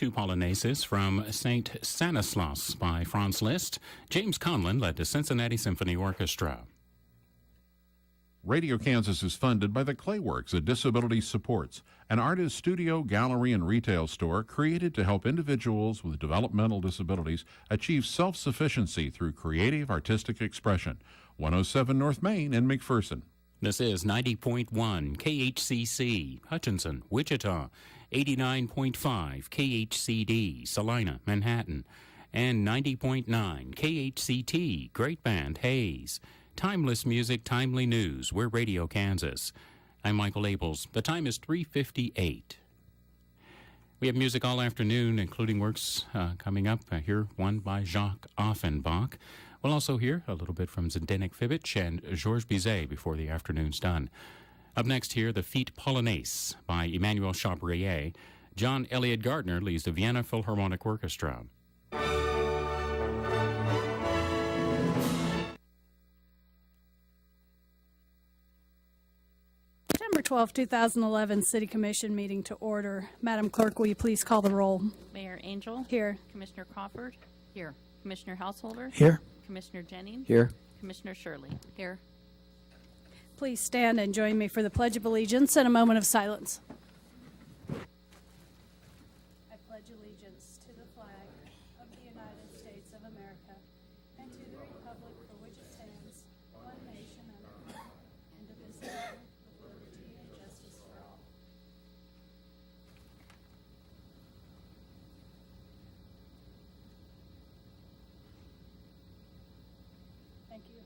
two polonaises from St. Stanislaus by Franz Liszt. James Conlon led the Cincinnati Symphony Orchestra. Radio Kansas is funded by the Clayworks at Disability Supports, an artist studio, gallery, and retail store created to help individuals with developmental disabilities achieve self-sufficiency through creative artistic expression. 107 North Main in McPherson. This is 90.1 KHCC, Hutchinson, Wichita, 89.5 KHCD, Salina, Manhattan, and 90.9 KHCT, Great Band, Hayes. Timeless music, timely news. We're Radio Kansas. I'm Michael Abels. The time is 3:58. We have music all afternoon, including works coming up. Here, one by Jacques Offenbach. We'll also hear a little bit from Zdenek Fibic and Georges Bizet before the afternoon's done. Up next here, the Feet Polonaise by Emmanuel Chabrier. John Elliott Gardner leads the Vienna Philharmonic Orchestra. September 12, 2011 City Commission meeting to order. Madam Clerk, will you please call the roll? Mayor Angel. Here. Commissioner Crawford. Here. Commissioner Householder. Here. Commissioner Jennings. Here. Commissioner Shirley. Here. Please stand and join me for the Pledge of Allegiance and a moment of silence. I pledge allegiance to the flag of the United States of America and to the republic for which it stands, one nation under God, indivisible, with liberty and justice for all. Thank you.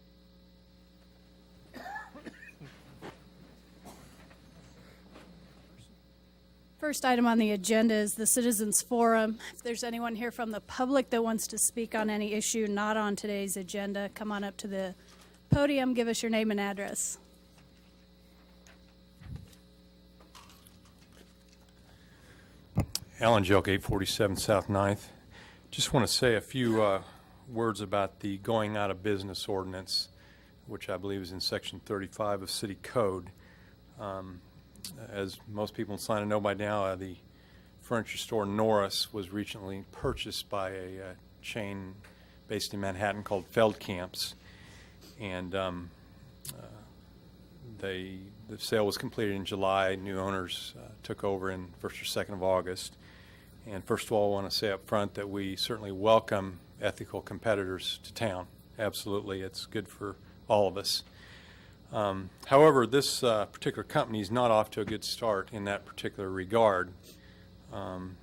First item on the agenda is the Citizens Forum. If there's anyone here from the public that wants to speak on any issue not on today's agenda, come on up to the podium, give us your name and address. Alan Jelk, 847 South 9th. Just want to say a few words about the going out of business ordinance, which I believe is in Section 35 of City Code. As most people in Salina know by now, the furniture store Norris was recently purchased by a chain based in Manhattan called Feldkamp's, and the sale was completed in July. New owners took over in 1st or 2nd of August. And first of all, I want to say up front that we certainly welcome ethical competitors to town. Absolutely, it's good for all of us. However, this particular company is not off to a good start in that particular regard. And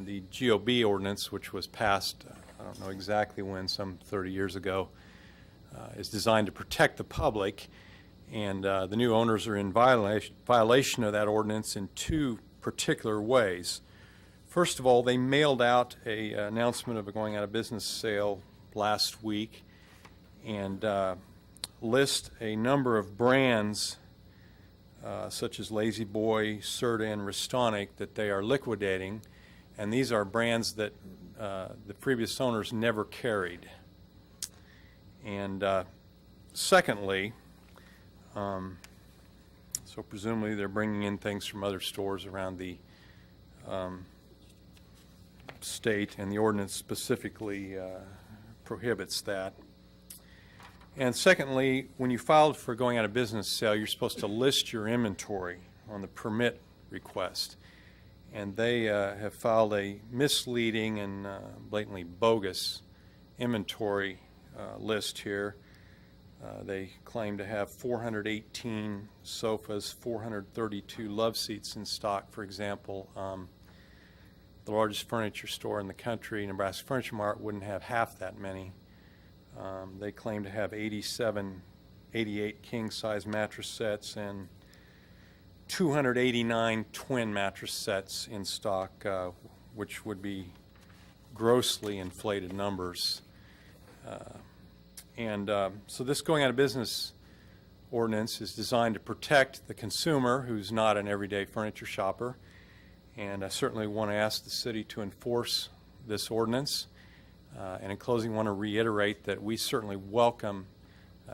the GOB ordinance, which was passed, I don't know exactly when, some 30 years ago, is designed to protect the public. And the new owners are in violation of that ordinance in two particular ways. First of all, they mailed out an announcement of a going out of business sale last week and list a number of brands such as Lazy Boy, Serta, and Restonic that they are liquidating, and these are brands that the previous owners never carried. And secondly, so presumably they're bringing in things from other stores around the state, and the ordinance specifically prohibits that. And secondly, when you filed for going out of business sale, you're supposed to list your inventory on the permit request. And they have filed a misleading and blatantly bogus inventory list here. They claim to have 418 sofas, 432 love seats in stock, for example. The largest furniture store in the country, Nebraska Furniture Mart, wouldn't have half that many. They claim to have 88 king-size mattress sets and 289 twin mattress sets in stock, which would be grossly inflated numbers. So this going out of business ordinance is designed to protect the consumer who's not an everyday furniture shopper. And I certainly want to ask the city to enforce this ordinance. And in closing, I want to reiterate that we certainly welcome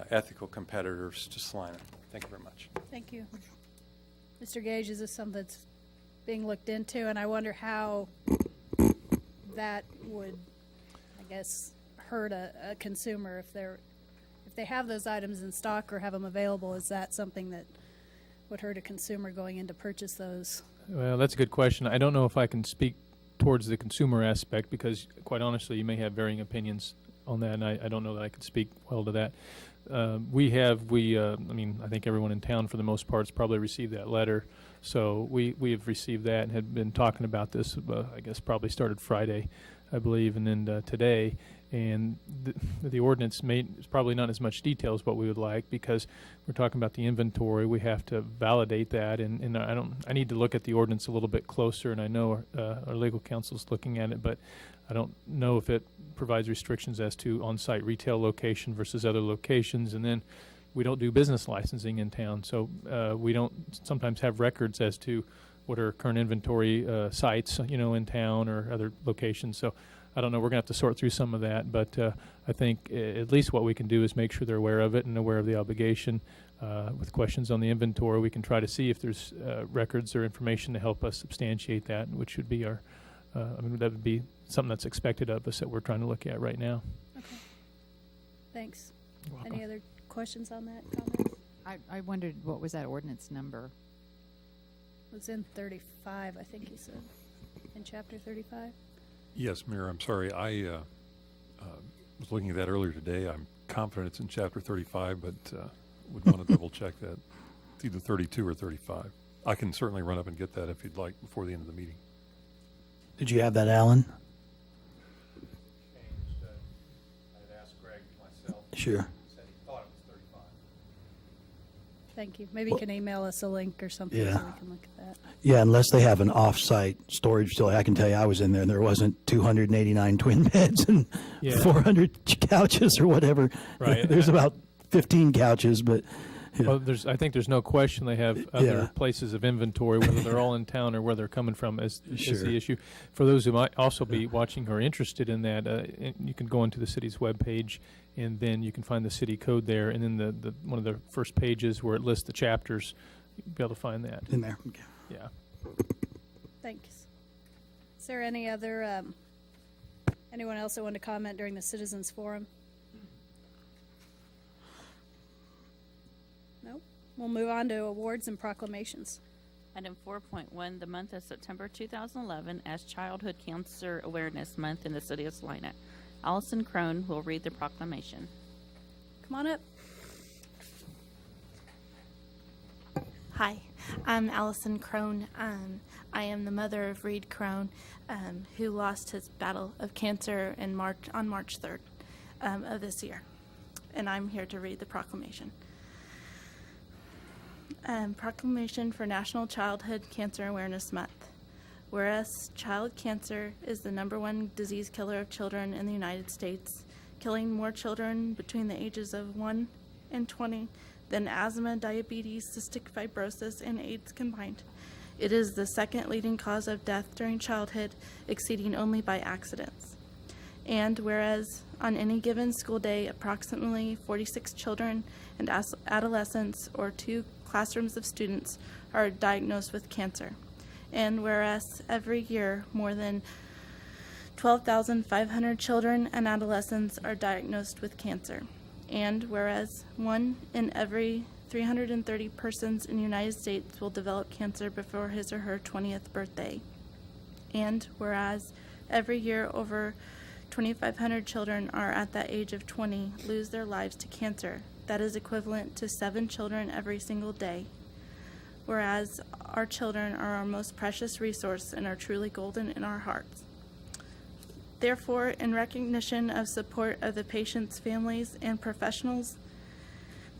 ethical competitors to Salina. Thank you very much. Thank you. Mr. Gage, is this something that's being looked into? And I wonder how that would, I guess, hurt a consumer if they have those items in stock or have them available? Is that something that would hurt a consumer going in to purchase those? Well, that's a good question. I don't know if I can speak towards the consumer aspect because, quite honestly, you may have varying opinions on that, and I don't know that I could speak well to that. I mean, I think everyone in town, for the most part, has probably received that letter. So we have received that and had been talking about this, I guess, probably started Friday, I believe, and then today. And the ordinance is probably not as much detail as what we would like because we're talking about the inventory. We have to validate that, and I need to look at the ordinance a little bit closer. And I know our legal counsel's looking at it, but I don't know if it provides restrictions as to on-site retail location versus other locations. And then we don't do business licensing in town, so we don't sometimes have records as to what are current inventory sites, in town or other locations. So I don't know. We're going to have to sort through some of that, but I think at least what we can do is make sure they're aware of it and aware of the obligation. With questions on the inventory, we can try to see if there's records or information to help us substantiate that, which would be that would be something that's expected of us that we're trying to look at right now. Okay. Thanks. You're welcome. Any other questions on that, comments? I wondered what was that ordinance number? It was in 35, I think you said, in chapter 35. Yes, Mayor, I'm sorry. I was looking at that earlier today. I'm confident it's in Chapter 35, but would want to double check that. It's either 32 or 35. I can certainly run up and get that if you'd like before the end of the meeting. Did you have that, Alan? I'd asked Greg myself. Sure. He said he thought it was 35. Thank you. Maybe you can email us a link or something so Yeah. we can look at that. Yeah, unless they have an off-site storage facility. I can tell you I was in there and there wasn't 289 twin beds and Yeah. 400 couches or whatever. Right. There's about 15 couches, but yeah. Well, I think there's no question they have other Yeah. places of inventory, whether they're all in town or where they're coming from is Sure. the issue. For those who might also be watching who are interested in that, you can go into the city's webpage, and then you can find the city code there, and then the one of the first pages where it lists the chapters, you'll be able to find that. in there. Okay. Yeah. Thanks. Is there any other, anyone else that wanted to comment during the citizens forum? No? We'll move on to awards and proclamations. Item 4.1, the month of September 2011 as Childhood Cancer Awareness Month in the City of Salina. Allison Crone will read the proclamation. Come on up. Hi, I'm Allison Crone. I am the mother of Reed Crone, who lost his battle of cancer on March 3rd of this year. And I'm here to read the proclamation. Proclamation for National Childhood Cancer Awareness Month. Whereas child cancer is the #1 disease killer of children in the United States, killing more children between the ages of 1 and 20 than asthma, diabetes, cystic fibrosis, and AIDS combined. It is the second leading cause of death during childhood, exceeding only by accidents. And whereas on any given school day, approximately 46 children and adolescents or 2 classrooms of students are diagnosed with cancer. And whereas every year more than 12,500 children and adolescents are diagnosed with cancer. And whereas 1 in every 330 persons in the United States will develop cancer before his or her 20th birthday. And whereas every year over 2,500 children are at that age of 20 lose their lives to cancer. That is equivalent to 7 children every single day. Whereas our children are our most precious resource and are truly golden in our hearts. Therefore, in recognition of support of the patients' families and professionals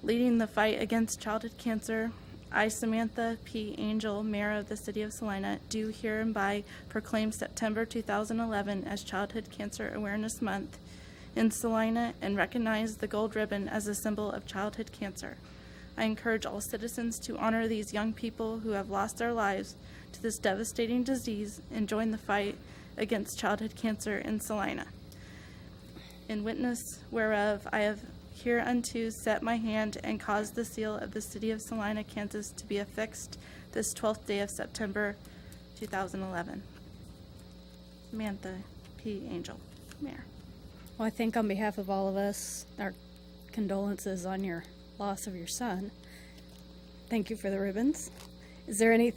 leading the fight against childhood cancer, I, Samantha P. Angel, Mayor of the City of Salina, do hereby proclaim September 2011 as Childhood Cancer Awareness Month in Salina and recognize the gold ribbon as a symbol of childhood cancer. I encourage all citizens to honor these young people who have lost their lives to this devastating disease and join the fight against childhood cancer in Salina. In witness whereof I have hereunto set my hand and caused the seal of the City of Salina, Kansas to be affixed this 12th day of September 2011. Samantha P. P. Angel. Mayor. Well, I think on behalf of all of us, our condolences on your loss of your son. Thank you for the ribbons. Is there any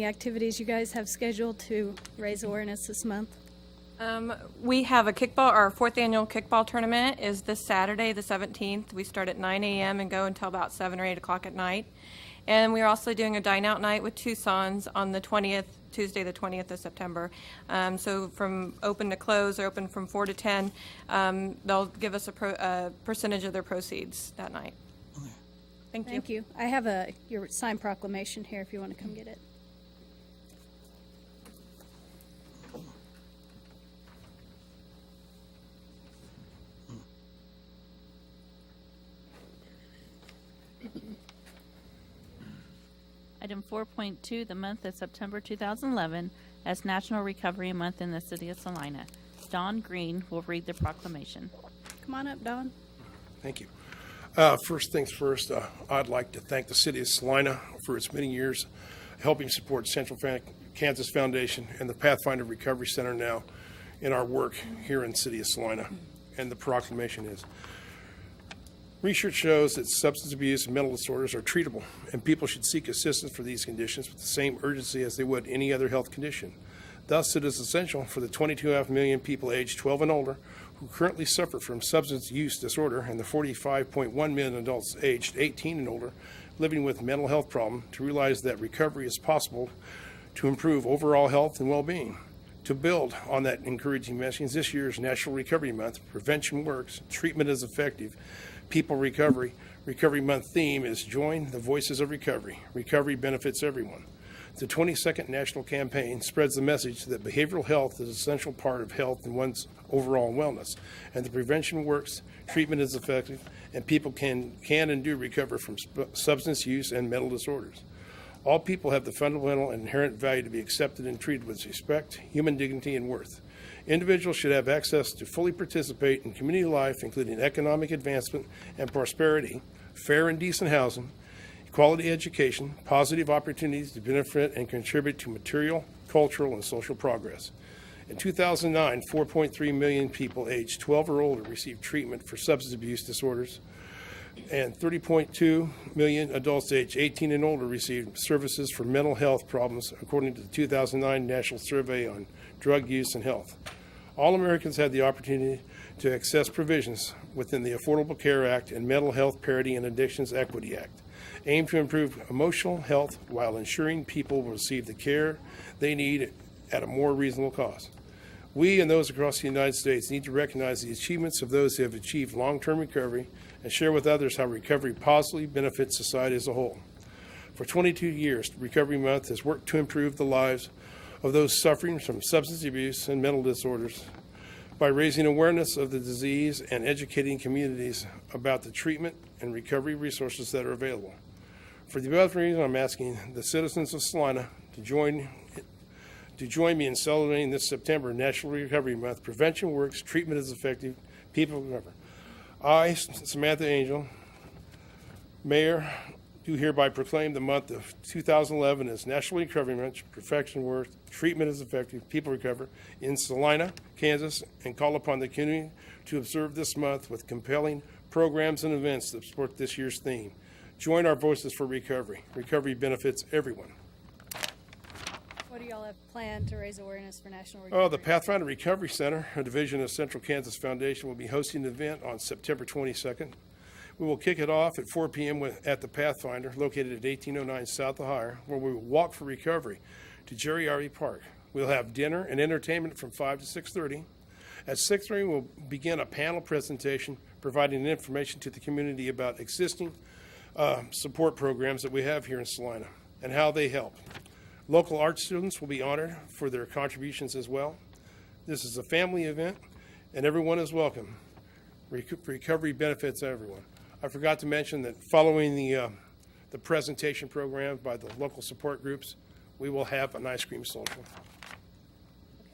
activities you guys have scheduled to raise awareness this month? We have a kickball, our 4th annual kickball tournament is this Saturday, the 17th. We start at 9 a.m. and go until about 7 or 8 o'clock at night. And we're also doing a dine-out night with Tucson's on the 20th, Tuesday the 20th of September. So from open to close, or open from 4 to 10, they'll give us a percentage of their proceeds that night. Thank you. Thank you. I have your signed proclamation here if you want to come get it. Item 4.2, the month of September 2011 as National Recovery Month in the City of Salina. Don Green will read the proclamation. Come on up, Don. Thank you. First things first, I'd like to thank the City of Salina for its many years helping support Central Kansas Foundation and the Pathfinder Recovery Center now in our work here in the City of Salina. And the proclamation is, research shows that substance abuse and mental disorders are treatable, and people should seek assistance for these conditions with the same urgency as they would any other health condition. Thus, it is essential for the 22.5 million people aged 12 and older who currently suffer from substance use disorder and the 45.1 million adults aged 18 and older living with mental health problems to realize that recovery is possible to improve overall health and well-being. To build on that encouraging message, this year's National Recovery Month, Prevention Works, Treatment is Effective, People Recovery Month theme is Join the Voices of Recovery. Recovery benefits everyone. The 22nd national campaign spreads the message that behavioral health is an essential part of health and one's overall wellness, and the prevention works, treatment is effective, and people can and do recover from substance use and mental disorders. All people have the fundamental and inherent value to be accepted and treated with respect, human dignity, and worth. Individuals should have access to fully participate in community life, including economic advancement and prosperity, fair and decent housing, quality education, positive opportunities to benefit and contribute to material, cultural, and social progress. In 2009, 4.3 million people aged 12 or older received treatment for substance abuse disorders, and 30.2 million adults aged 18 and older received services for mental health problems, according to the 2009 National Survey on Drug Use and Health. All Americans had the opportunity to access provisions within the Affordable Care Act and Mental Health Parity and Addictions Equity Act, aimed to improve emotional health while ensuring people will receive the care they need at a more reasonable cost. We and those across the United States need to recognize the achievements of those who have achieved long-term recovery and share with others how recovery positively benefits society as a whole. For 22 years, Recovery Month has worked to improve the lives of those suffering from substance abuse and mental disorders by raising awareness of the disease and educating communities about the treatment and recovery resources that are available. For the above reason, I'm asking the citizens of Salina to join me in celebrating this September National Recovery Month. Prevention works, treatment is effective, people recover. I, Samantha Angel, Mayor, do hereby proclaim the month of 2011 as National Recovery Month. Prevention works, treatment is effective, people recover in Salina, Kansas, and call upon the community to observe this month with compelling programs and events that support this year's theme. Join our voices for recovery. Recovery benefits everyone. What do y'all have planned to raise awareness for National Recovery? Oh, the Pathfinder Recovery Center, a division of Central Kansas Foundation, will be hosting an event on September 22nd. We will kick it off at 4 p.m. at the Pathfinder, located at 1809 South Ohio, where we will walk for recovery to Jerry R.E. Park. We'll have dinner and entertainment from 5 to 6:30. At 6:30, we'll begin a panel presentation providing information to the community about existing support programs that we have here in Salina and how they help. Local art students will be honored for their contributions as well. This is a family event, and everyone is welcome. Recovery benefits everyone. I forgot to mention that following the presentation program by the local support groups, we will have an ice cream social. Okay.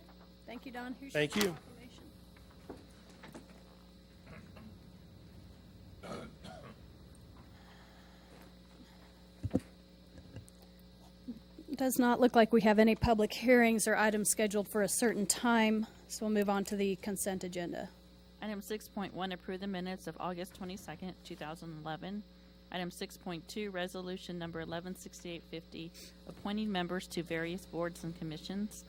Thank you, Don. Here's Thank your you. proclamation. It does not look like we have any public hearings or items scheduled for a certain time, So we'll move on to the consent agenda. Item 6.1, approve the minutes of August 22nd, 2011. Item 6.2, resolution number 116850, appointing members to various boards and commissions.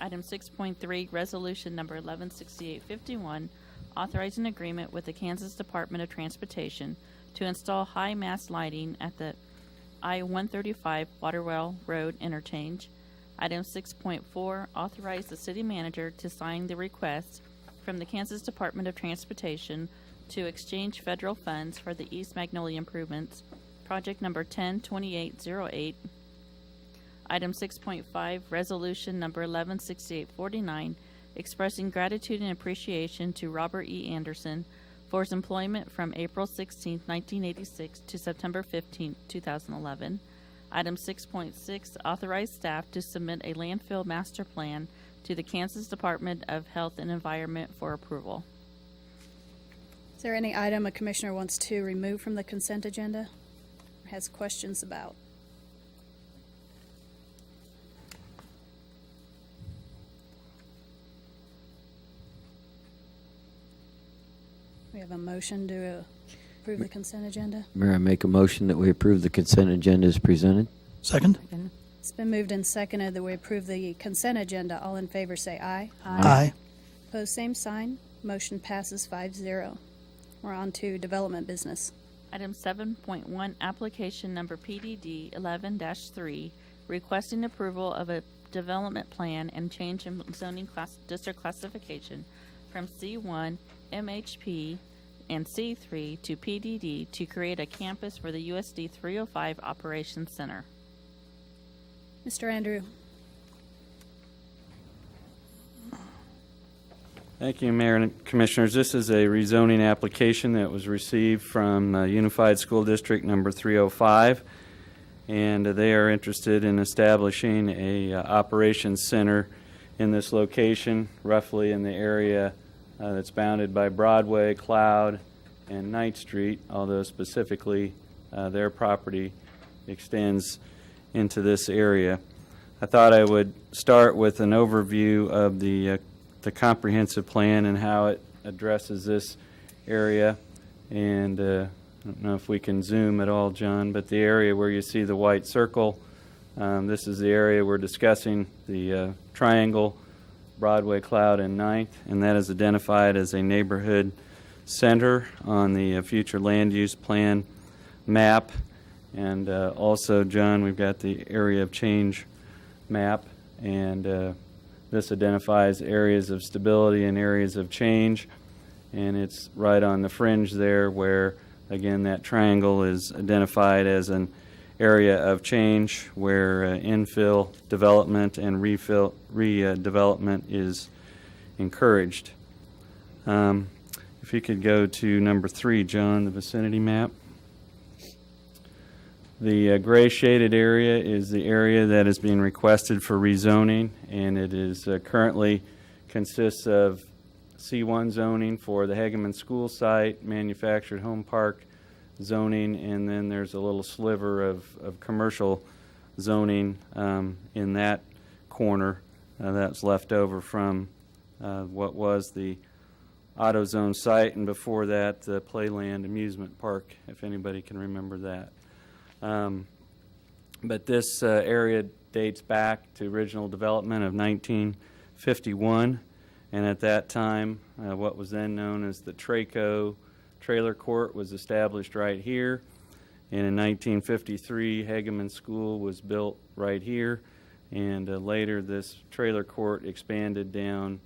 Item 6.3, resolution number 116851, authorizing agreement with the Kansas Department of Transportation to install high mast lighting at the I-135 Waterwell Road interchange. Item 6.4, authorize the city manager to sign the request from the Kansas Department of Transportation to exchange federal funds for the East Magnolia improvements, project number 102808. Item 6.5, resolution number 116849, expressing gratitude and appreciation to Robert E. Anderson for his employment from April 16, 1986 to September 15, 2011. Item 6.6, authorize staff to submit a landfill master plan to the Kansas Department of Health and Environment for approval. Is there any item a commissioner wants to remove from the consent agenda or has questions about? We have a motion to approve the consent agenda. Mayor, I make a motion that we approve the consent agenda as presented. Second? It's been moved and seconded that we approve the consent agenda. All in favor say aye. Aye. Opposed, same sign. Motion passes 5-0. We're on to development business. Item 7.1, application number PDD 11-3, requesting approval of a development plan and change in zoning district classification from C1, MHP, and C3 to PDD to create a campus for the USD 305 Operations Center. Mr. Andrew. Thank you, Mayor and Commissioners. This is a rezoning application that was received from Unified School District number 305, and they are interested in establishing a operations center in this location, roughly in the area that's bounded by Broadway, Cloud, and Ninth Street, although specifically their property extends into this area. I thought I would start with an overview of the comprehensive plan and how it addresses this area. And I don't know if we can zoom at all, John, but the area where you see the white circle, this is the area we're discussing, the triangle, Broadway, Cloud, and Ninth, and that is identified as a neighborhood center on the future land use plan map. And also, John, we've got the area of change map, and this identifies areas of stability and areas of change, and it's right on the fringe there where, again, that triangle is identified as an area of change where infill development and redevelopment is encouraged. If you could go to number 3, John, the vicinity map. The gray shaded area is the area that is being requested for rezoning, and it is currently consists of C1 zoning for the Hageman School site, manufactured home park zoning, and then there's a little sliver of commercial zoning in that corner that's left over from what was the AutoZone site, and before that the Playland Amusement Park, if anybody can remember that. But this area dates back to original development of 1951, and at that time what was then known as the Traco Trailer Court was established right here, and in 1953 Hageman School was built right here, and later this trailer court expanded down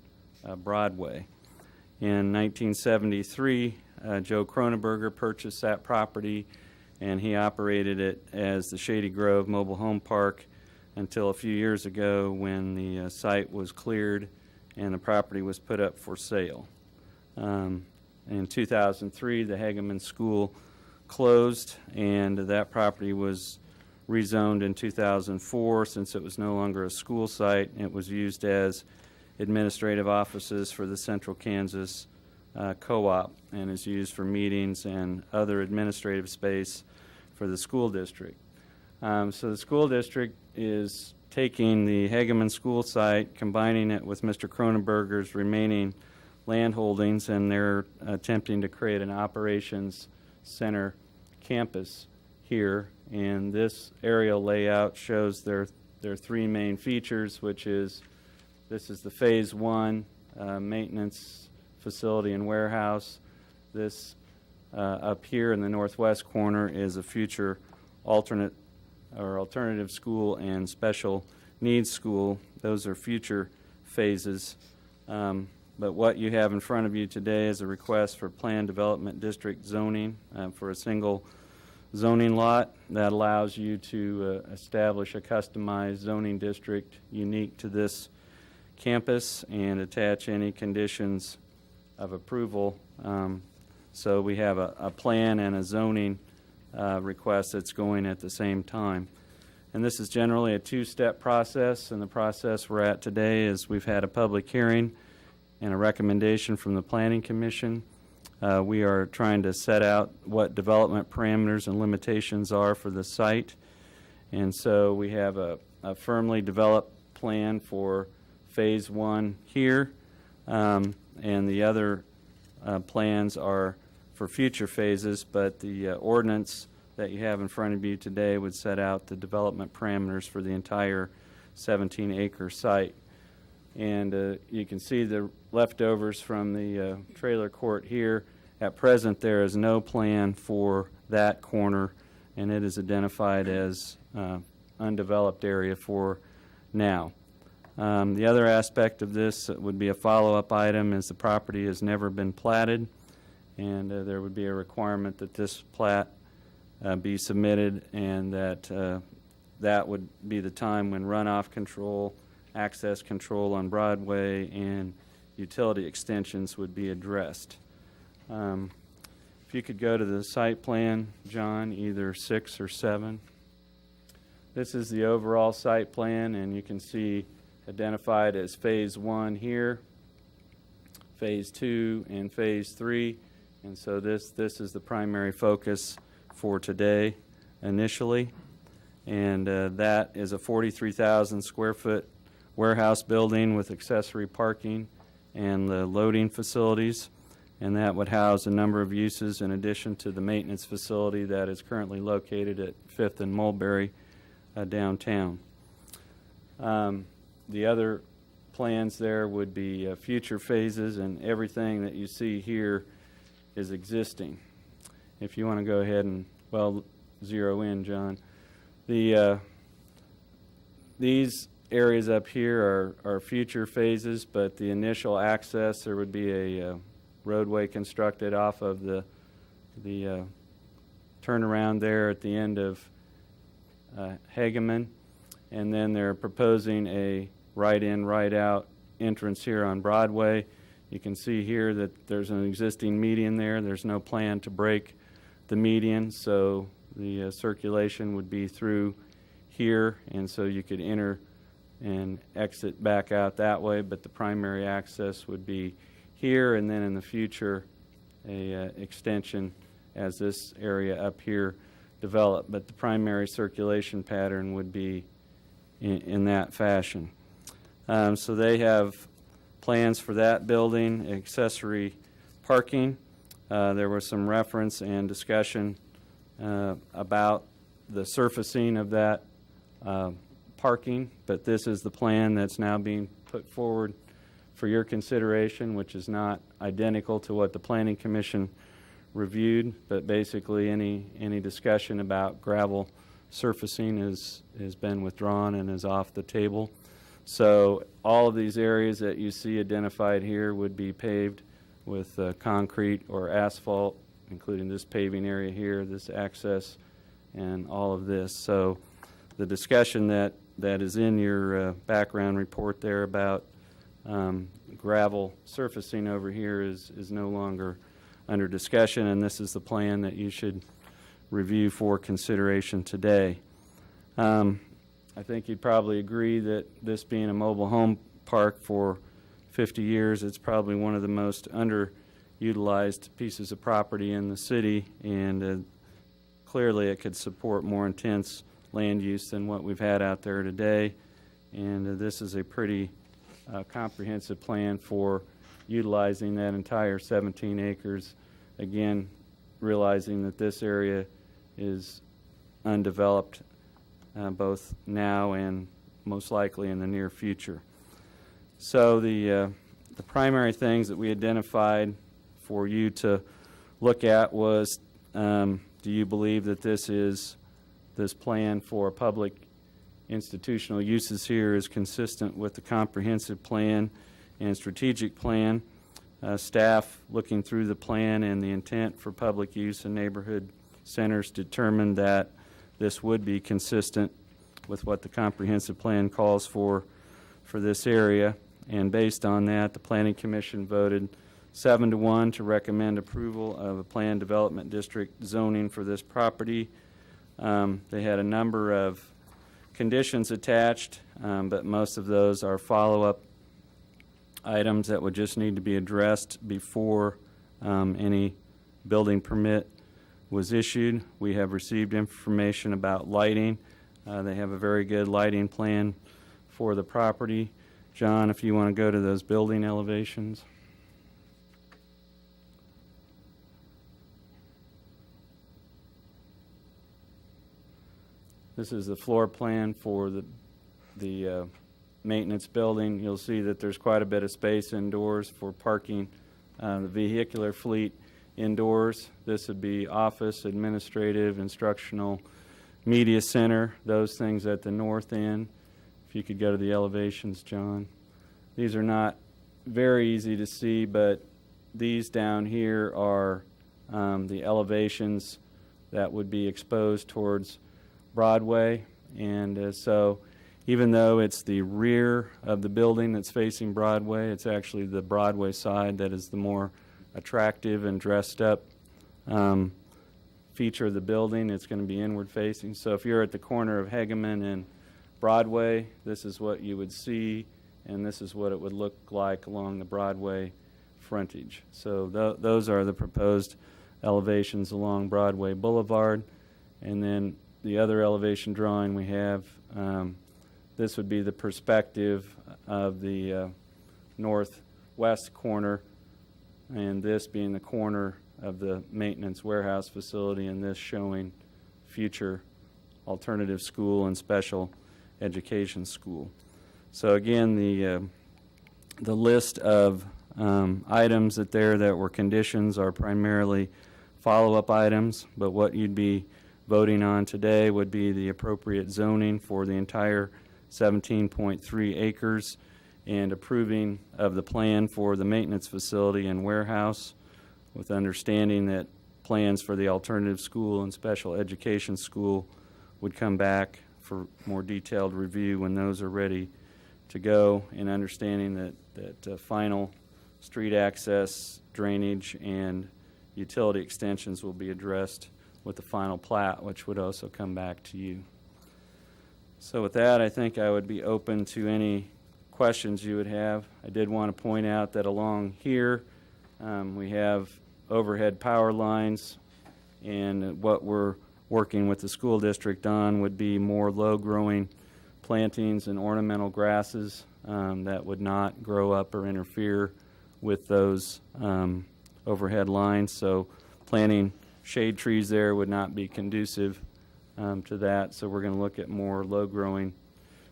Broadway. In 1973 Joe Cronenberger purchased that property, and he operated it as the Shady Grove Mobile Home Park until a few years ago when the site was cleared and the property was put up for sale. In 2003, the Hageman School closed, and that property was rezoned in 2004 since it was no longer a school site. It was used as administrative offices for the Central Kansas Co-op, and is used for meetings and other administrative space for the school district. So the school district is taking the Hageman School site, combining it with Mr. Cronenberger's remaining land holdings, and they're attempting to create an operations center campus here. And this aerial layout shows their three main features, which is this is the phase one maintenance facility and warehouse. This up here in the northwest corner is a future alternative school and special needs school. Those are future phases. But what you have in front of you today is a request for planned development district zoning for a single zoning lot that allows you to establish a customized zoning district unique to this campus and attach any conditions of approval. So we have a plan and a zoning request that's going at the same time. And this is generally a two-step process, and the process we're at today is we've had a public hearing and a recommendation from the Planning Commission. We are trying to set out what development parameters and limitations are for the site. And so we have a firmly developed plan for phase one here, and the other plans are for future phases, but the ordinance that you have in front of you today would set out the development parameters for the entire 17-acre site. And you can see the leftovers from the trailer court here. At present, there is no plan for that corner, and it is identified as undeveloped area for now. The other aspect of this would be a follow-up item is the property has never been platted, and there would be a requirement that this plat be submitted, and that would be the time when runoff control, access control on Broadway, and utility extensions would be addressed. If you could go to the site plan, John, either 6 or 7. This is the overall site plan, and you can see identified as phase one here, phase two, and phase three. And so this is the primary focus for today initially. And that is a 43,000 square foot warehouse building with accessory parking and the loading facilities. And that would house a number of uses in addition to the maintenance facility that is currently located at 5th and Mulberry downtown. The other plans there would be future phases, and everything that you see here is existing. If you want to go ahead and, well, zero in, John. These areas up here are future phases, but the initial access, there would be a roadway constructed off of the turnaround there at the end of Hageman, and then they're proposing a right-in, right-out entrance here on Broadway. You can see here that there's an existing median there. There's no plan to break the median, so the circulation would be through here, and so you could enter and exit back out that way, but the primary access would be here, and then in the future a extension as this area up here developed, but the primary circulation pattern would be in that fashion. So they have plans for that building, accessory parking. There was some reference and discussion about the surfacing of that parking, but this is the plan that's now being put forward for your consideration, which is not identical to what the Planning Commission reviewed, but basically any discussion about gravel surfacing has been withdrawn and is off the table. So all of these areas that you see identified here would be paved with concrete or asphalt, including this paving area here, this access, and all of this. So the discussion that is in your background report there about gravel surfacing over here is no longer under discussion, and this is the plan that you should review for consideration today. I think you'd probably agree that this being a mobile home park for 50 years, it's probably one of the most underutilized pieces of property in the city, and clearly it could support more intense land use than what we've had out there today. And this is a pretty comprehensive plan for utilizing that entire 17 acres. Again, realizing that this area is undeveloped both now and most likely in the near future. So the primary things that we identified for you to look at was, do you believe that this plan for public institutional uses here is consistent with the comprehensive plan and strategic plan? Staff looking through the plan and the intent for public use in neighborhood centers determined that this would be consistent with what the comprehensive plan calls for this area. And based on that, the Planning Commission voted 7-1 to recommend approval of a planned development district zoning for this property. They had a number of conditions attached, but most of those are follow-up items that would just need to be addressed before any building permit was issued. We have received information about lighting. They have a very good lighting plan for the property. John, if you want to go to those building elevations. This is the floor plan for the maintenance building. You'll see that there's quite a bit of space indoors for parking the vehicular fleet indoors. This would be office, administrative, instructional, media center, those things at the north end. If you could go to the elevations, John. These are not very easy to see, but these down here are the elevations that would be exposed towards Broadway. And so even though it's the rear of the building that's facing Broadway, it's actually the Broadway side that is the more attractive and dressed up feature of the building. It's going to be inward facing. So if you're at the corner of Hegeman and Broadway, this is what you would see, and this is what it would look like along the Broadway frontage. So those are the proposed elevations along Broadway Boulevard. And then the other elevation drawing we have, this would be the perspective of the northwest corner, and this being the corner of the maintenance warehouse facility, and this showing future alternative school and special education school. So again, the list of items that were conditions are primarily follow-up items, but what you'd be voting on today would be the appropriate zoning for the entire 17.3 acres and approving of the plan for the maintenance facility and warehouse, with understanding that plans for the alternative school and special education school would come back for more detailed review when those are ready to go, and understanding that final street access, drainage, and utility extensions will be addressed with the final plat, which would also come back to you. So with that, I think I would be open to any questions you would have. I did want to point out that along here we have overhead power lines, and what we're working with the school district on would be more low-growing plantings and ornamental grasses that would not grow up or interfere with those overhead lines. So planting shade trees there would not be conducive to that. So we're going to look at more low-growing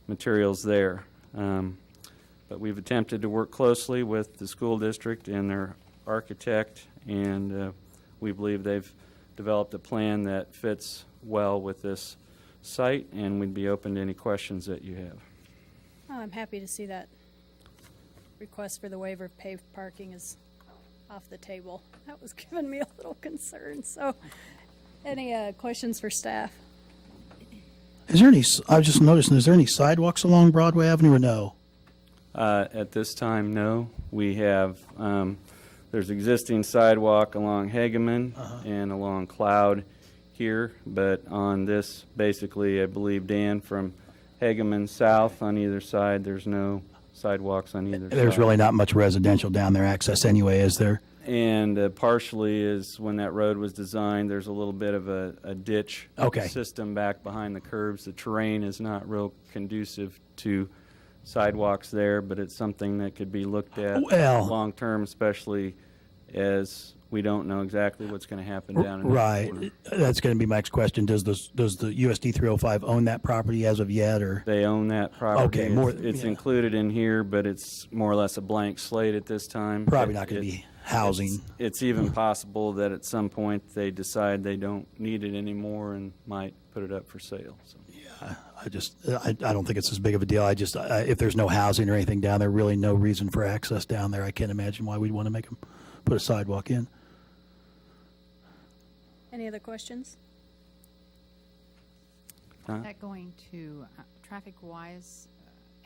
materials there. But we've attempted to work closely with the school district and their architect, and we believe they've developed a plan that fits well with this site, and we'd be open to any questions that you have. Oh, I'm happy to see that request for the waiver of paved parking is off the table. That was giving me a little concern. So any questions for staff? Is there any, I was just noticing, is there any sidewalks along Broadway Avenue or no? At this time, no. We have, there's existing sidewalk along Hegeman and along Cloud here, but on this, basically, I believe, Dan, from Hegeman south on either side, there's no sidewalks on either side. There's really not much residential down there access anyway, is there? And partially is when that road was designed, there's a little bit of a ditch system back behind the curbs. The terrain is not real conducive to sidewalks there, but it's something that could be looked at Well- long-term, especially as we don't know exactly what's going to happen down in that Right. corner. That's going to be my next question. Does the USD 305 own that property as of yet, or? They own that property. Okay, more- It's yeah. included in here, but it's more or less a blank slate at this time. Probably not going to be housing. It's even possible that at some point they decide they don't need it anymore and might put it up for sale. So. I don't think it's as big of a deal. If there's no housing or anything down there, really no reason for access down there. I can't imagine why we'd want to make them put a sidewalk in. Any other questions? Is that going to, traffic-wise,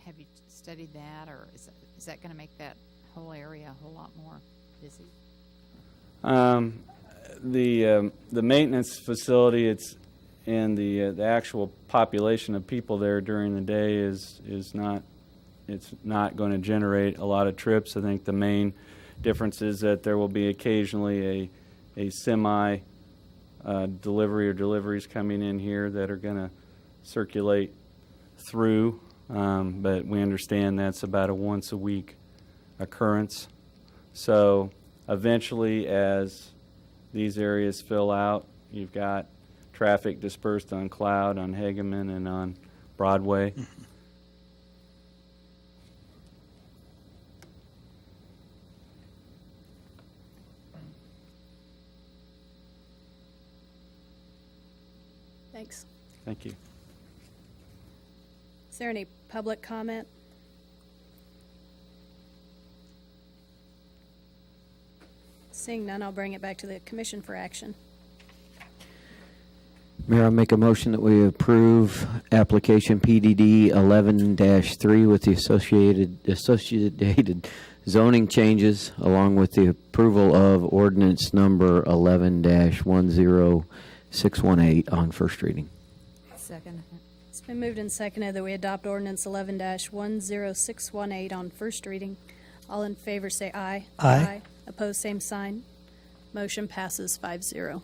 have you studied that, or is that going to make that whole area a whole lot more busy? The maintenance facility, and the actual population of people there during the day is not, it's not going to generate a lot of trips. I think the main difference is that there will be occasionally a semi delivery or deliveries coming in here that are going to circulate through, but we understand that's about a once a week occurrence. So eventually, as these areas fill out, you've got traffic dispersed on Cloud, on Hageman, and on Broadway. Thanks. Thank you. Is there any public comment? Seeing none, I'll bring it back to the commission for action. Mayor, I make a motion that we approve application PDD 11-3 with the associated zoning changes, along with the approval of ordinance number 11-10618 on first reading. Second. It's been moved and seconded that we adopt ordinance 11-10618 on first reading. All in favor say aye. Aye. Opposed, same sign. Motion passes 5-0.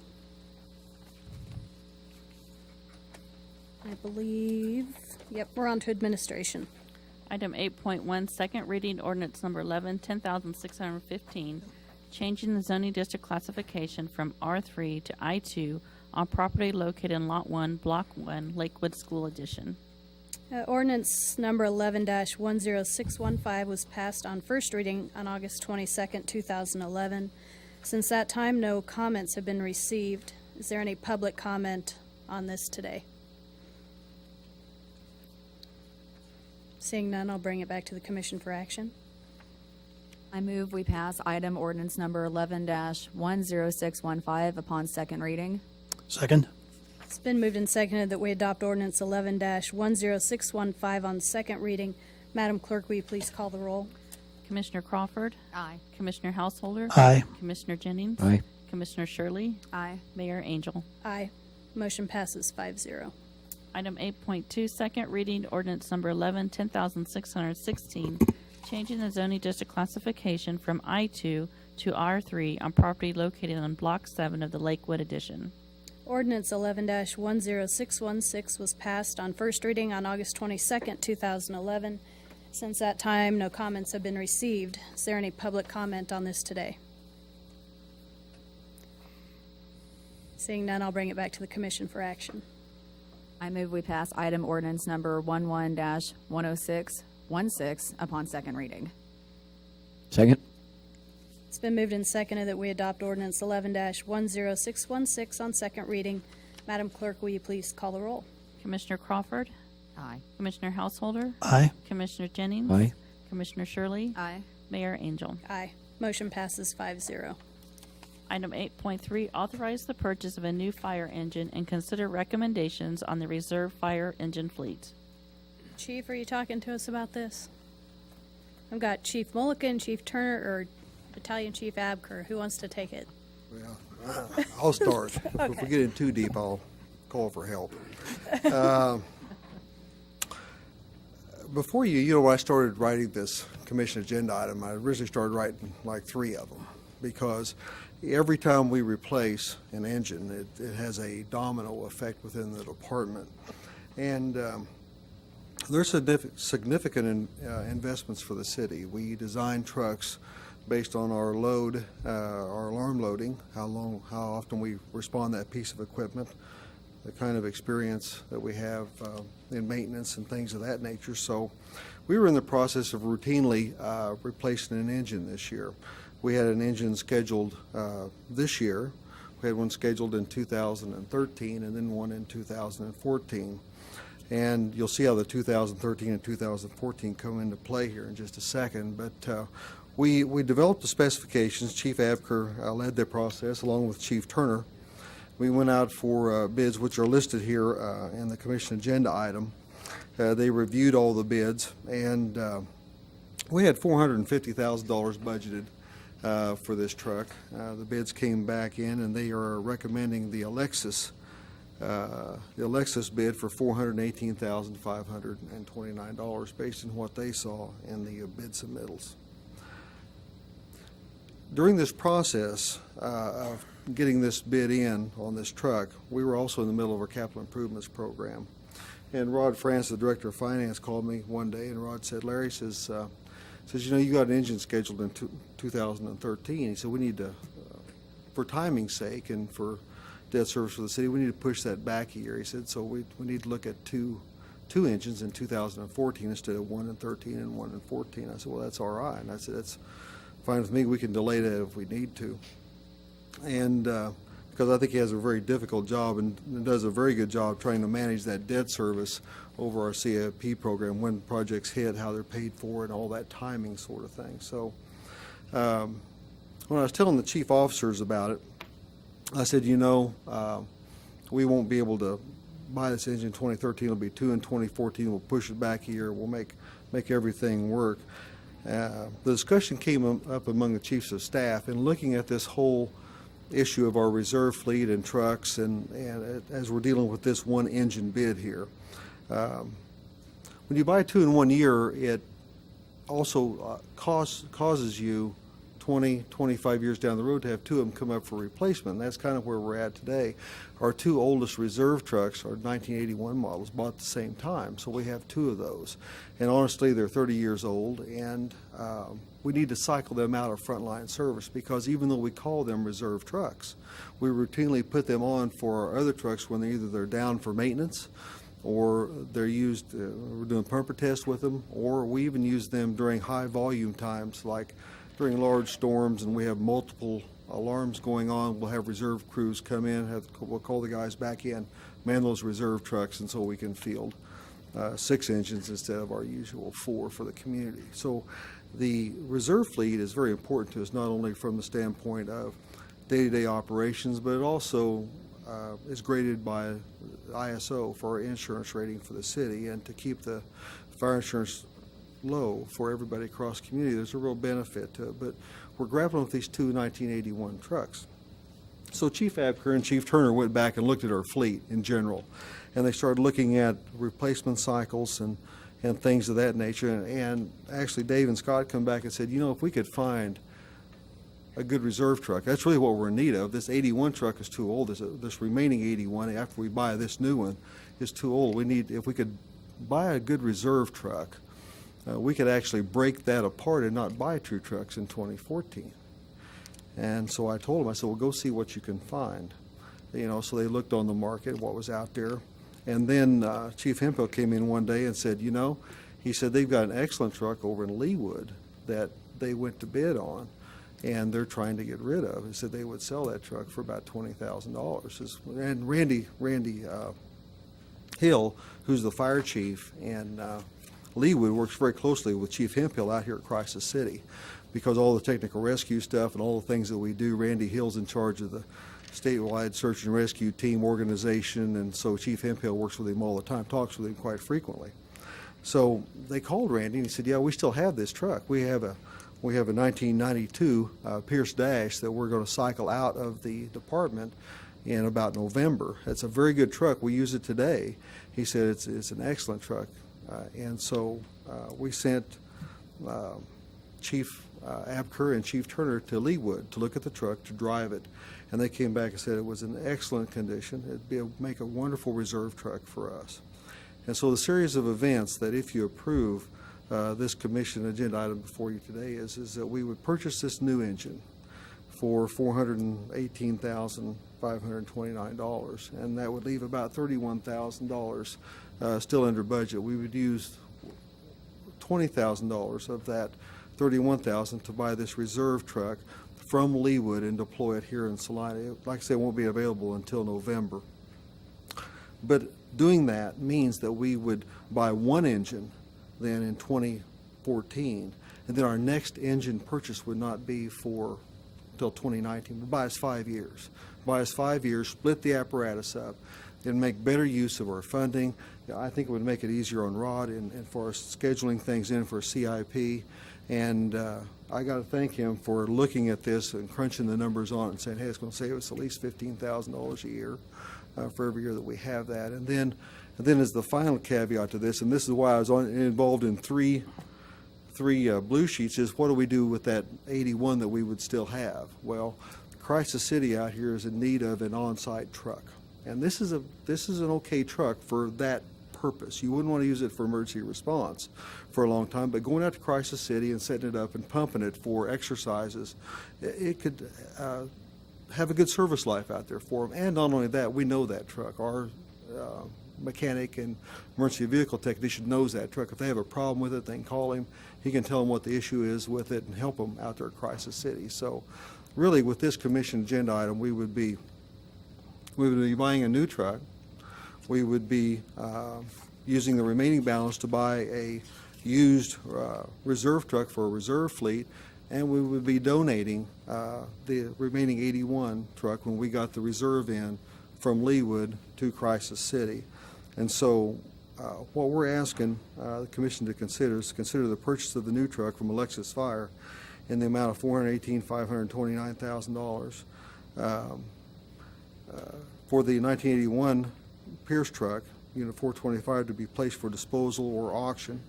I believe, yep, we're on to administration. Item 8.1, second reading ordinance number 10,615, changing the zoning district classification from R3 to I2 on property located in Lot 1, Block 1, Lakewood School Edition. Ordinance number 11-10615 was passed on first reading on August 22nd, 2011. Since that time, no comments have been received. Is there any public comment on this today? Seeing none, I'll bring it back to the commission for action. I move we pass item ordinance number 11-10615 upon second reading. Second? It's been moved and seconded that we adopt ordinance 11-10615 on second reading. Madam Clerk, will you please call the roll? Commissioner Crawford. Aye. Commissioner Householder. Aye. Commissioner Jennings. Aye. Commissioner Shirley. Aye. Mayor Angel. Aye. Motion passes 5-0. Item 8.2, second reading ordinance number 10,616, changing the zoning district classification from I2 to R3 on property located on Block 7 of the Lakewood Edition. Ordinance 11-10616 was passed on first reading on August 22nd, 2011. Since that time, no comments have been received. Is there any public comment on this today? Seeing none, I'll bring it back to the commission for action. I move we pass item ordinance number 11-10616 upon second reading. Second? It's been moved and seconded that we adopt ordinance 11-10616 on second reading. Madam Clerk, will you please call the roll? Commissioner Crawford. Aye. Commissioner Householder. Aye. Commissioner Jennings. Aye. Commissioner Shirley. Aye. Mayor Angel. Aye. Motion passes 5-0. Item 8.3, authorize the purchase of a new fire engine and consider recommendations on the reserve fire engine fleet. Chief, are you talking to us about this? I've got Chief Mulligan, Chief Turner, or Battalion Chief Abker. Who wants to take it? Well, I'll start. Okay. If we get in too deep, I'll call for help. Before when I started writing this commission agenda item, I originally started writing like 3 of them, because every time we replace an engine, it has a domino effect within the department. And There's significant investments for the city. We design trucks based on our load, our alarm loading, how often we respond to that piece of equipment, the kind of experience that we have in maintenance and things of that nature. So we were in the process of routinely replacing an engine this year. We had an engine scheduled this year. We had one scheduled in 2013 and then one in 2014. And you'll see how the 2013 and 2014 come into play here in just a second. But we developed the specifications. Chief Abker led the process along with Chief Turner. We went out for bids, which are listed here in the commission agenda item. They reviewed all the bids, and we had $450,000 budgeted for this truck. The bids came back in, and they are recommending the Alexis bid for $418,529 based on what they saw in the bid submittals. During this process of getting this bid in on this truck, we were also in the middle of our capital improvements program. And Rod France, the director of finance, called me one day, and Rod said, Larry says, you know, you got an engine scheduled in 2013. He said, we need to, for timing's sake and for debt service for the city, we need to push that back a year. He said, so we need to look at two engines in 2014 instead of one in 13 and one in 14. I said, well, that's all right. And I said, that's fine with me. We can delay that if we need to. And because I think he has a very difficult job and does a very good job trying to manage that debt service over our CIP program, when projects hit, how they're paid for, and all that timing sort of thing. So when I was telling the chief officers about it, I said, you know, we won't be able to buy this engine in 2013. It'll be two in 2014. We'll push it back a year. We'll make everything work. The discussion came up among the chiefs of staff, and looking at this whole issue of our reserve fleet and trucks, and as we're dealing with this one engine bid here. When you buy two in 1 year, it also causes you 20, 25 years down the road to have two of them come up for replacement. And that's kind of where we're at today. Our two oldest reserve trucks are 1981 models, bought at the same time, so we have two of those. And honestly, they're 30 years old, and we need to cycle them out of frontline service, because even though we call them reserve trucks, we routinely put them on for our other trucks when they're down for maintenance, or they're used, we're doing pumper tests with them, or we even use them during high volume times, like during large storms and we have multiple alarms going on. We'll have reserve crews come in, we'll call the guys back in, man those reserve trucks, and so we can field 6 engines instead of our usual 4 for the community. So the reserve fleet is very important to us, not only from the standpoint of day-to-day operations, but it also is graded by ISO for our insurance rating for the city, and to keep the fire insurance low for everybody across the community. There's a real benefit to it, but we're grappling with these two 1981 trucks. So Chief Abker and Chief Turner went back and looked at our fleet in general, and they started looking at replacement cycles and things of that nature. And actually Dave and Scott come back and said, you know, if we could find a good reserve truck, that's really what we're in need of. This 81 truck is too old. This remaining 81, after we buy this new one, is too old. If we could buy a good reserve truck, we could actually break that apart and not buy 2 trucks in 2014. And so I told them, I said, well, go see what you can find. You know, so they looked on the market, what was out there. And then Chief Hemphill came in one day and said, you know, he said they've got an excellent truck over in Leawood that they went to bid on, and they're trying to get rid of. He said they would sell that truck for about $20,000. And Randy Hill, who's the fire chief in Leawood, works very closely with Chief Hemphill out here at Crisis City, because all the technical rescue stuff and all the things that we do, Randy Hill's in charge of the statewide search and rescue team organization, and so Chief Hemphill works with him all the time, talks with him quite frequently. So they called Randy and he said, yeah, we still have this truck. We have a 1992 Pierce Dash that we're going to cycle out of the department in about November. It's a very good truck. We use it today. He said it's an excellent truck. And so we sent Chief Abker and Chief Turner to Leawood to look at the truck, to drive it. And they came back and said it was in excellent condition. It'd make a wonderful reserve truck for us. And so the series of events that if you approve this commission agenda item before you today is that we would purchase this new engine for $418,529, and that would leave about $31,000 still under budget. We would use $20,000 of that $31,000 to buy this reserve truck from Leewood and deploy it here in Salina. Like I said, it won't be available until November. But doing that means that we would buy one engine then in 2014, and then our next engine purchase would not be for until 2019. We'll buy us 5 years. Buy us 5 years, split the apparatus up, and make better use of our funding. I think it would make it easier on Rod and for us scheduling things in for CIP. And I got to thank him for looking at this and crunching the numbers on it and saying, hey, it's going to save us at least $15,000 a year for every year that we have that. And then as the final caveat to this, and this is why I was involved in three blue sheets, is what do we do with that 81 that we would still have? Well, Crisis City out here is in need of an on-site truck. And this is an okay truck for that purpose. You wouldn't want to use it for emergency response for a long time, but going out to Crisis City and setting it up and pumping it for exercises, it could have a good service life out there for them. And not only that, we know that truck. Our mechanic and emergency vehicle technician knows that truck. If they have a problem with it, they can call him. He can tell them what the issue is with it and help them out there at Crisis City. So really, with this commission agenda item, we would be buying a new truck. We would be using the remaining balance to buy a used reserve truck for a reserve fleet, and we would be donating the remaining 81 truck when we got the reserve in from Leewood to Crisis City. And so what we're asking the commission to consider is the purchase of the new truck from Alexis Fire in the amount of $418,529,000 for the 1981 Pierce truck, Unit 425, to be placed for disposal or auction.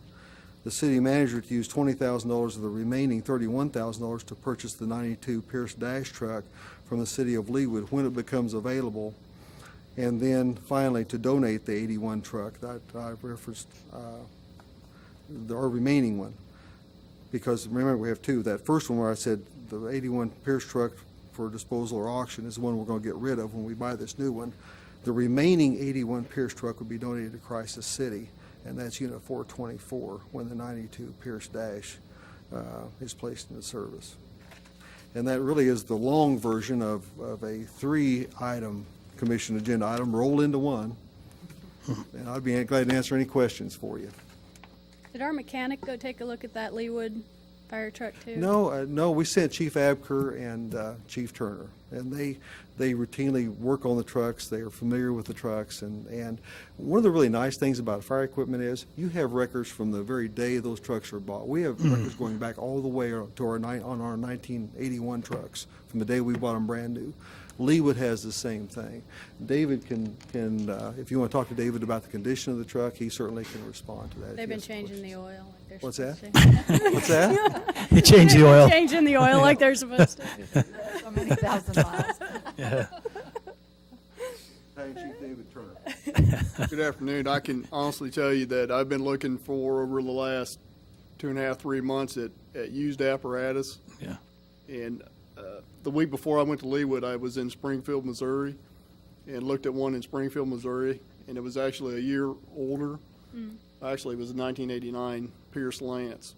The city manager to use $20,000 of the remaining $31,000 to purchase the 92 Pierce Dash truck from the city of Leewood when it becomes available. And then finally to donate the 81 truck that I referenced, our remaining one. Because remember, we have two. That first one where I said the 81 Pierce truck for disposal or auction is the one we're going to get rid of when we buy this new one. The remaining 81 Pierce truck would be donated to Crisis City, and that's Unit 424 when the 92 Pierce Dash is placed into service. And that really is the long version of a 3-item commission agenda item rolled into one. And I'd be glad to answer any questions for you. Did our mechanic go take a look at that Leewood fire truck too? No, we sent Chief Abker and Chief Turner, and they routinely work on the trucks. They are familiar with the trucks, and one of the really nice things about fire equipment is you have records from the very day those trucks were bought. We have records going back all the way to our 1981 trucks from the day we bought them brand new. Leewood has the same thing. David can if you want to talk to David about the condition of the truck, he certainly can respond to that. They've been changing the oil like they're What's supposed that? to. What's that? They changed the oil. Changing the oil like they're supposed to. So many thousand miles. Yeah. Hey, Chief David Turner. Good afternoon. I can honestly tell you that I've been looking for over the last 2.5, 3 months at used apparatus. Yeah. And the week before I went to Leewood, I was in Springfield, Missouri, and looked at one in Springfield, Missouri, and it was actually a year older. Actually, it was a 1989 Pierce Lance.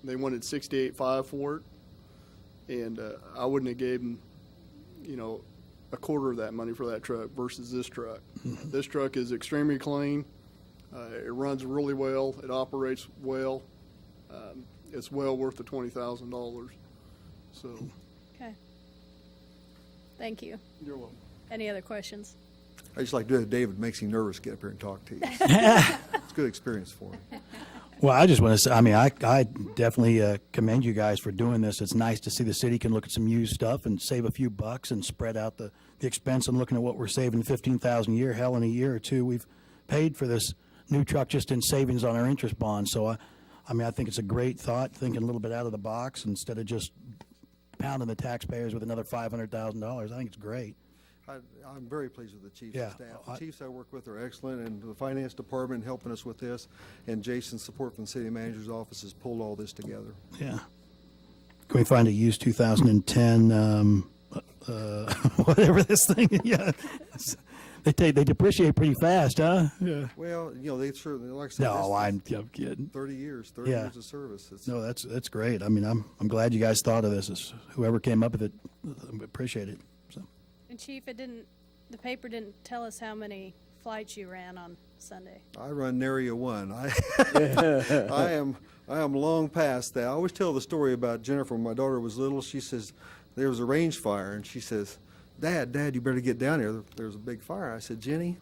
They wanted $68,500 for it, and I wouldn't have gave them, a quarter of that money for that truck versus this truck. This truck is extremely clean. It runs really well. It operates well. It's well worth the $20,000. So. Okay. Thank you. You're welcome. Any other questions? I just like to do it. David makes him nervous to get up here and talk to you. It's a good experience for him. Well, I just want to say, I definitely commend you guys for doing this. It's nice to see the city can look at some used stuff and save a few bucks and spread out the expense. And looking at what we're saving, $15,000 a year, hell, in a year or two, we've paid for this new truck just in savings on our interest bond. So, I think it's a great thought, thinking a little bit out of the box instead of just pounding the taxpayers with another $500,000. I think it's great. I'm very pleased with the chiefs Yeah, and staff. The chiefs I work with are excellent, and the finance department helping us with this, and Jason's support from the city manager's office has pulled all this together. Yeah. Can we find a used 2010, whatever this thing, yeah. They depreciate pretty fast, huh? Yeah. Well, they certainly, like I said, No, I'm kidding. 30 years Yeah. of service. It's, No, that's great. I mean, I'm glad you guys thought of this. It's, whoever came up with it, I appreciate it. So. And Chief, the paper didn't tell us how many flights you ran on Sunday. I run nary a one. I am long past that. I always tell the story about Jennifer when my daughter was little. She says there was a range fire, and she says, Dad, you better get down here. There's a big fire. I said, Jenny,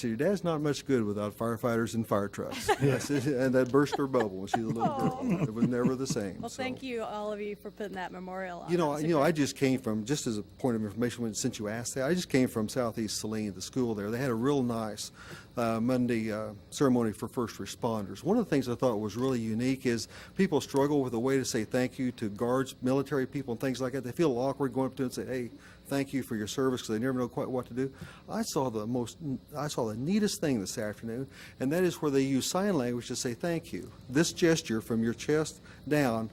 your dad's not much good without firefighters and fire trucks. I said, and that burst her bubble when she was a little girl. It was never the same. Well, thank you, all of you, for putting that memorial on. I just came from, just as a point of information, since you asked that, I just came from Southeast Salina, the school there. They had a real nice Monday ceremony for first responders. One of the things I thought was really unique is people struggle with a way to say thank you to guards, military people, and things like that. They feel awkward going up to them and say, hey, thank you for your service, because they never know quite what to do. I saw the neatest thing this afternoon, and that is where they use sign language to say thank you. This gesture from your chest down,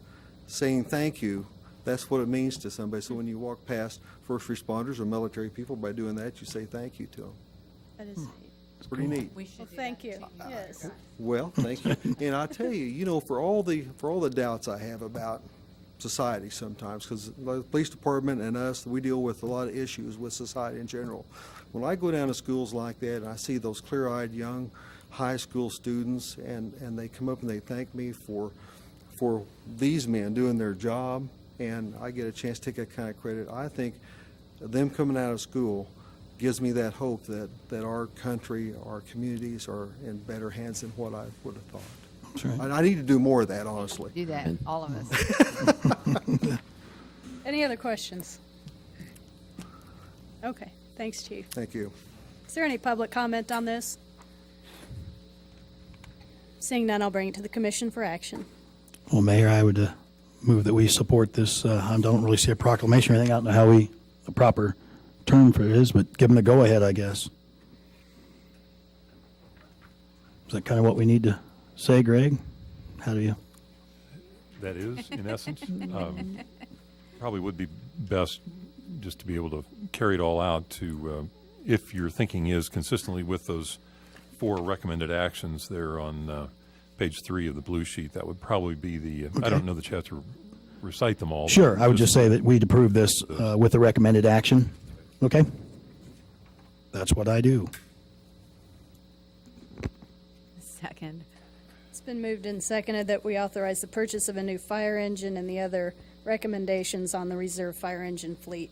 saying thank you, that's what it means to somebody. So when you walk past first responders or military people, by doing that, you say thank you to them. That is neat. It's pretty neat. Well, thank you. Yes. Well, thank you. And I tell you, for all the doubts I have about society sometimes, because the police department and us, we deal with a lot of issues with society in general. When I go down to schools like that and I see those clear-eyed young high school students, and they come up and they thank me for these men doing their job, and I get a chance to take that kind of credit, I think them coming out of school gives me that hope that our country, our communities are in better hands than what I would have thought. That's right. I need to do more of that, honestly. Do that, all of us. Any other questions? Okay, thanks, Chief. Thank you. Is there any public comment on this? Seeing none, I'll bring it to the commission for action. Well, Mayor, I would move that we support this. I don't really see a proclamation or anything. I don't know how the proper term for it is, but give them the go-ahead, I guess. Is that kind of what we need to say, Greg? How do you? That is, in essence. Probably would be best just to be able to carry it all out to, if your thinking is consistently with those 4 recommended actions there on page 3 of the blue sheet, that would probably be the, Okay. I don't know that you have to recite them all. Sure, I would just say that we'd approve this with the recommended action. Okay? That's what I do. Second. It's been moved and seconded that we authorize the purchase of a new fire engine and the other recommendations on the reserve fire engine fleet.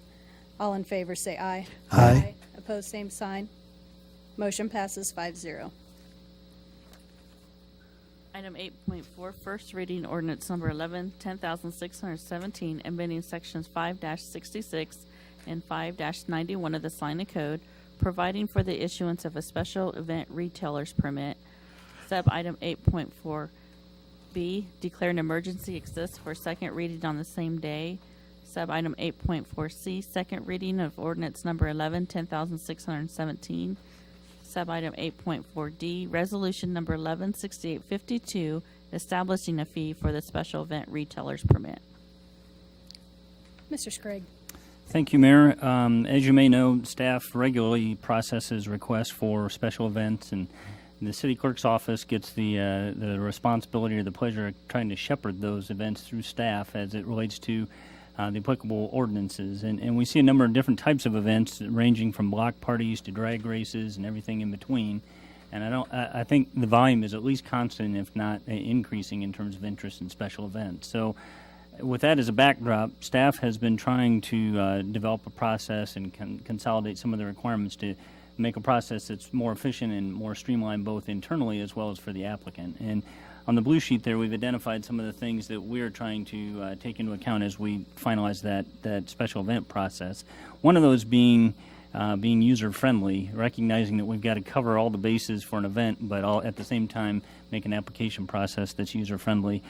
All in favor say aye. Aye. Opposed, same sign. Motion passes 5-0. Item 8.4, first reading ordinance number 10,617, amending sections 5-66 and 5-91 of the Salina Code, providing for the issuance of a special event retailer's permit. Sub-item 8.4B, declare an emergency exists for second reading on the same day. Sub-item 8.4C, second reading of ordinance number 10,617. Sub-item 8.4D, resolution number 116852, establishing a fee for the special event retailer's permit. Mr. Scragg. Thank you, Mayor. As you may know, staff regularly processes requests for special events, and the city clerk's office gets the responsibility or the pleasure of trying to shepherd those events through staff as it relates to the applicable ordinances. And we see a number of different types of events ranging from block parties to drag races and everything in between. And I think the volume is at least constant, if not increasing, in terms of interest in special events. So with that as a backdrop, staff has been trying to develop a process and consolidate some of the requirements to make a process that's more efficient and more streamlined both internally as well as for the applicant. And on the blue sheet there, we've identified some of the things that we're trying to take into account as we finalize that special event process. One of those being user-friendly, recognizing that we've got to cover all the bases for an event, but at the same time make an application process that's user-friendly.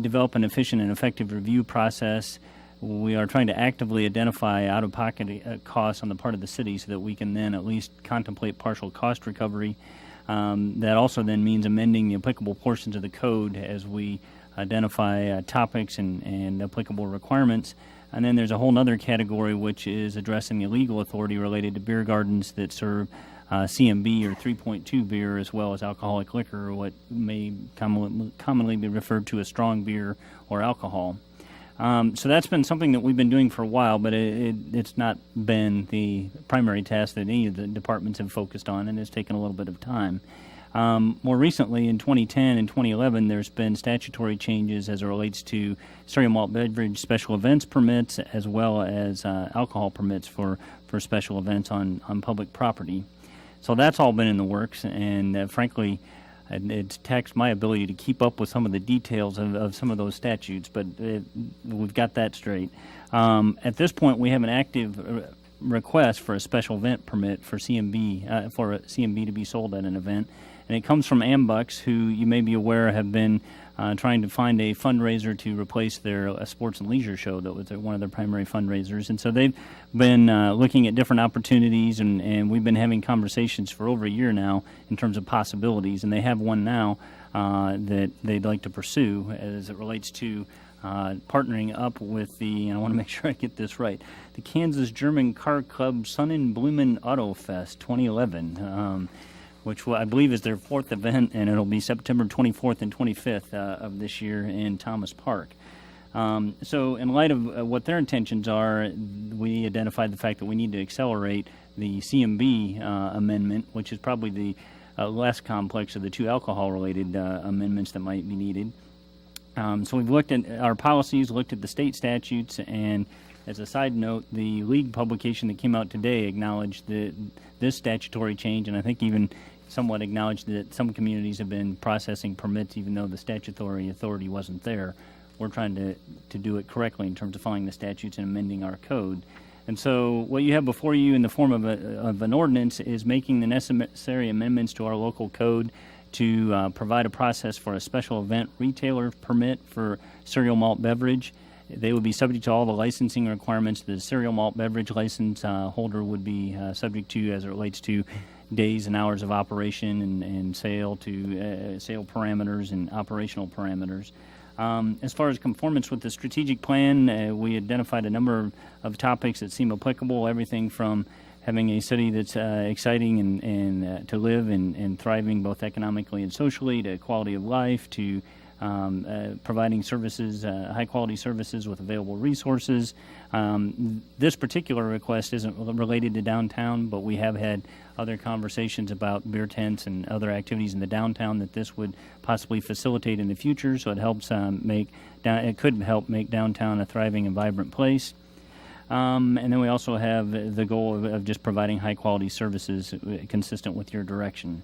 Develop an efficient and effective review process, we are trying to actively identify out-of-pocket costs on the part of the city so that we can then at least contemplate partial cost recovery. That also then means amending the applicable portions of the code as we identify topics and applicable requirements. And then there's a whole other category which is addressing the legal authority related to beer gardens that serve CMB or 3.2 beer as well as alcoholic liquor, or what may commonly be referred to as strong beer or alcohol. So that's been something that we've been doing for a while, but it's not been the primary task that any of the departments have focused on, and it's taken a little bit of time. More recently, in 2010 and 2011, there's been statutory changes as it relates to cereal malt beverage special events permits as well as alcohol permits for special events on public property. So that's all been in the works, and frankly, it's taxed my ability to keep up with some of the details of some of those statutes, but we've got that straight. At this point, we have an active request for a special event permit for CMB, for a CMB to be sold at an event, and it comes from Ambucks, who you may be aware have been trying to find a fundraiser to replace their sports and leisure show that was one of their primary fundraisers. And so they've been looking at different opportunities, and we've been having conversations for over a year now in terms of possibilities. And they have one now that they'd like to pursue as it relates to partnering up with the, and I want to make sure I get this right, the Kansas German Car Club Sonnenblumen Auto Fest 2011. Which I believe is their fourth event, and it'll be September 24th and 25th of this year in Thomas Park. So in light of what their intentions are, we identified the fact that we need to accelerate the CMB amendment, which is probably the less complex of the two alcohol-related amendments that might be needed. So we've looked at our policies, looked at the state statutes, and as a side note, the league publication that came out today acknowledged this statutory change, and I think even somewhat acknowledged that some communities have been processing permits even though the statutory authority wasn't there. We're trying to do it correctly in terms of following the statutes and amending our code. And so what you have before you in the form of an ordinance is making the necessary amendments to our local code to provide a process for a special event retailer permit for cereal malt beverage. They would be subject to all the licensing requirements that the cereal malt beverage license holder would be subject to as it relates to days and hours of operation and sale to sale parameters and operational parameters. As far as conformance with the strategic plan, we identified a number of topics that seem applicable, everything from having a city that's exciting and to live and thriving both economically and socially, to quality of life, to providing services, high-quality services with available resources. This particular request isn't related to downtown, but we have had other conversations about beer tents and other activities in the downtown that this would possibly facilitate in the future. So it helps it could help make downtown a thriving and vibrant place. And then we also have the goal of just providing high-quality services consistent with your direction.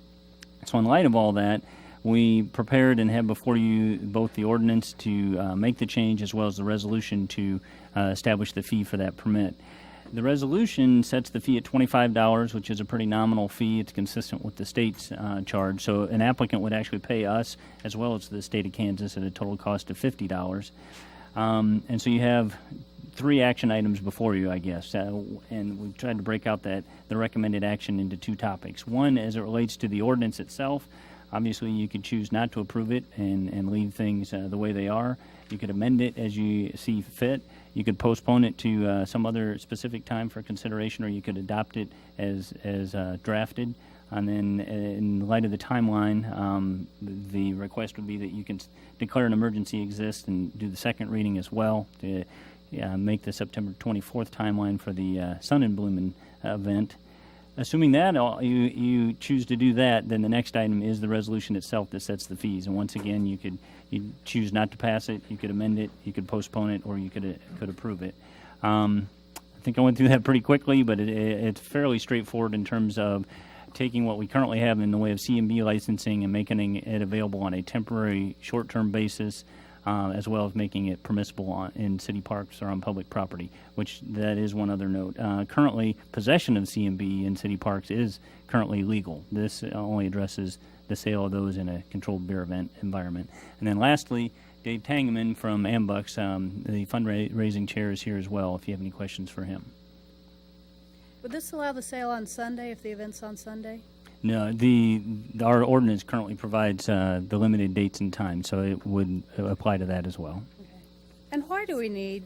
So in light of all that, we prepared and have before you both the ordinance to make the change as well as the resolution to establish the fee for that permit. The resolution sets the fee at $25, which is a pretty nominal fee. It's consistent with the state's charge. So an applicant would actually pay us as well as the state of Kansas at a total cost of $50. And so you have three action items before you, I guess. And we've tried to break out the recommended action into two topics. One, as it relates to the ordinance itself. Obviously, you could choose not to approve it and leave things the way they are. You could amend it as you see fit. You could postpone it to some other specific time for consideration, or you could adopt it as drafted. And then in light of the timeline, the request would be that you can declare an emergency exists and do the second reading as well to make the September 24th timeline for the Sonnenblumen event. Assuming that you choose to do that, then the next item is the resolution itself that sets the fees. And once again, you choose not to pass it, you could amend it, you could postpone it, or you could approve it. I think I went through that pretty quickly, but it's fairly straightforward in terms of taking what we currently have in the way of CMB licensing and making it available on a temporary short-term basis, as well as making it permissible in city parks or on public property, which that is one other note. Currently, possession of CMB in city parks is currently legal. This only addresses the sale of those in a controlled beer event environment. And then lastly, Dave Tangeman from Ambucks, the fundraising chair, is here as well if you have any questions for him. Would this allow the sale on Sunday if the event's on Sunday? No, our ordinance currently provides the limited dates and times, so it would apply to that as well. And why do we need,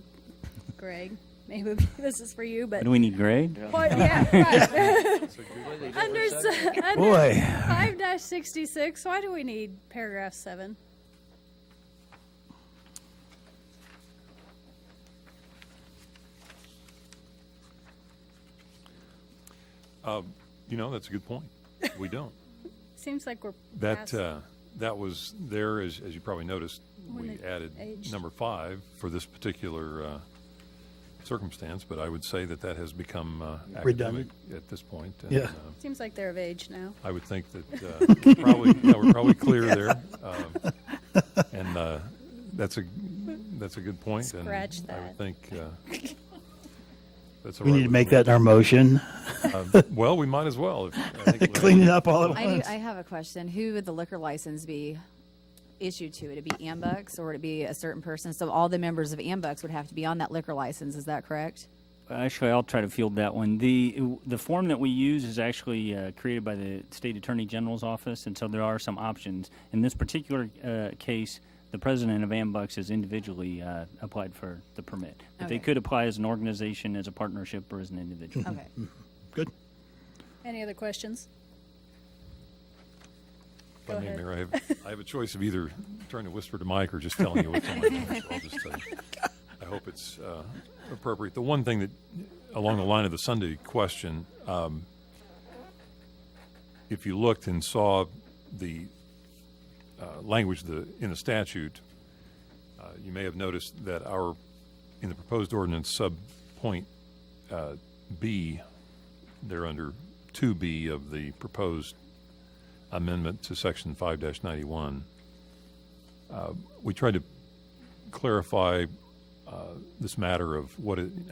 Greg, maybe this is for you, but. Do we need Greg? Why, yeah, right. Under 5-66, why do we need paragraph 7? That's a good point. We don't. Seems like we're That was there, as you probably noticed, When we it added aged. number 5 for this particular circumstance, but I would say that has become academic Redundant. at this point. And, Yeah. Seems like they're of age now. I would think that we're probably clear there, and that's a good point. Scratch and I would think that's. We need to make that in our motion. Well, we might as well. Clean it up all at once. I have a question. Who would the liquor license be issued to? Would it be Ambucks or would it be a certain person? So all the members of Ambucks would have to be on that liquor license. Is that correct? Actually, I'll try to field that one. The form that we use is actually created by the State Attorney General's office, and so there are some options. In this particular case, the president of Ambucks has individually applied for the permit. But they Okay. could apply as an organization, as a partnership, or as an individual. Okay. Good. Any other questions? If I Go may, ahead. Mayor, I have a choice of either trying to whisper to Mike or just telling you what's on my mind. So I'll just tell you. I hope it's appropriate. The one thing that, along the line of the Sunday question, if you looked and saw the language in the statute, you may have noticed that in the proposed ordinance, sub-point B, they're under 2B of the proposed amendment to Section 5-91. We tried to clarify this matter of